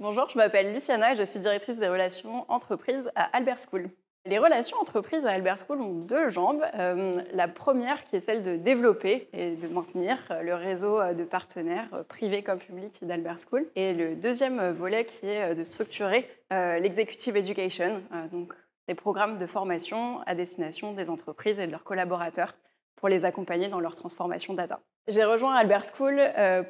Bonjour, je m'appelle Luciana et je suis directrice des relations entreprises à Albert School. Les relations entreprises à Albert School ont deux jambes. La première qui est celle de développer et de maintenir le réseau de partenaires privés comme publics d'Albert School. Et le deuxième volet qui est de structurer l'executive education, donc des programmes de formation à destination des entreprises et de leurs collaborateurs pour les accompagner dans leur transformation data. J'ai rejoint Albert School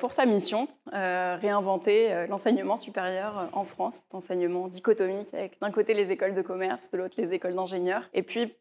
pour sa mission, réinventer l'enseignement supérieur en France, cet enseignement dichotomique avec d'un côté les écoles de commerce, de l'autre les écoles d'ingénieurs, et puis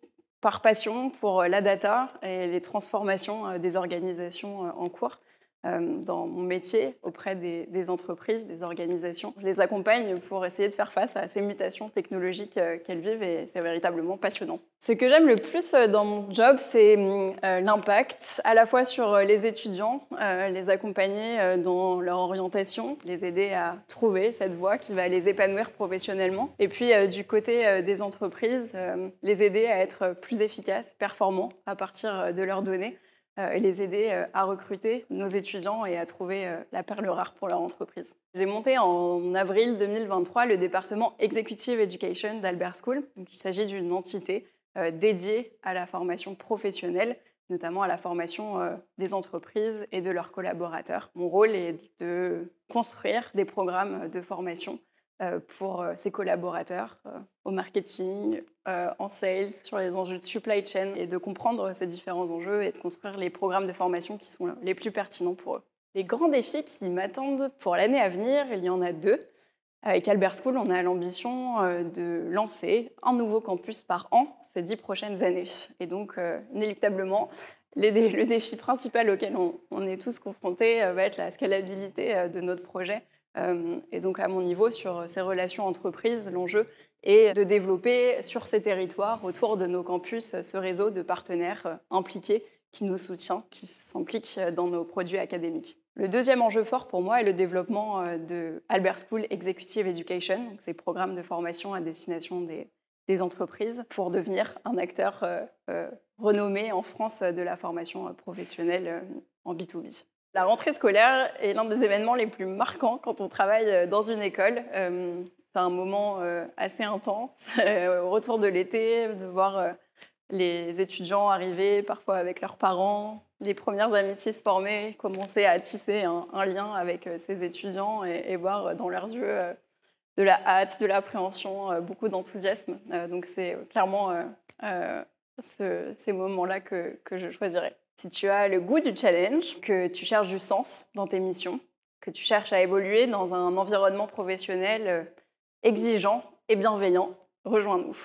par passion pour la data et les transformations des organisations en cours. Dans mon métier auprès des entreprises, des organisations. Je les accompagne pour essayer de faire face à ces mutations technologiques qu'elles vivent et c'est véritablement passionnant. Ce que j'aime le plus dans mon job, c'est l'impact, à la fois sur les étudiants, les accompagner dans leur orientation, les aider à trouver cette voie qui va les épanouir professionnellement. Et puis du côté des entreprises, les aider à être plus efficaces, performants à partir de leurs données. Et les aider à recruter nos étudiants et à trouver la perle rare pour leur entreprise. J'ai monté en avril 2023 le département Executive Education d'Albert School. Donc, il s'agit d'une entité dédiée à la formation professionnelle, notamment à la formation des entreprises et de leurs collaborateurs. Mon rôle est de construire des programmes de formation pour ses collaborateurs au marketing, en sales, sur les enjeux de supply chain et de comprendre ces différents enjeux et de construire les programmes de formation qui sont les plus pertinents pour eux. Les grands défis qui m'attendent pour l'année à venir, il y en a deux. Avec Albert School, on a l'ambition de lancer un nouveau campus par an ces 10 prochaines années. Et donc, inéluctablement, le défi principal auquel on est tous confrontés va être la scalabilité de notre projet. Et donc, à mon niveau, sur ces relations entreprises, l'enjeu est de développer sur ces territoires, autour de nos campus, ce réseau de partenaires impliqués qui nous soutient, qui s'impliquent dans nos produits académiques. Le deuxième enjeu fort pour moi est le développement de Albert School Executive Education, donc ces programmes de formation à destination des entreprises, pour devenir un acteur renommé en France de la formation professionnelle en B2B. La rentrée scolaire est l'un des événements les plus marquants quand on travaille dans une école. C'est un moment assez intense, au retour de l'été, de voir les étudiants arriver, parfois avec leurs parents, les premières amitiés se former, commencer à tisser un lien avec ces étudiants et voir dans leurs yeux de la hâte, de l'appréhension, beaucoup d'enthousiasme. Donc c'est clairement ces moments-là que je choisirais. Si tu as le goût du challenge, que tu cherches du sens dans tes missions, que tu cherches à évoluer dans un environnement professionnel exigeant et bienveillant, rejoins-nous.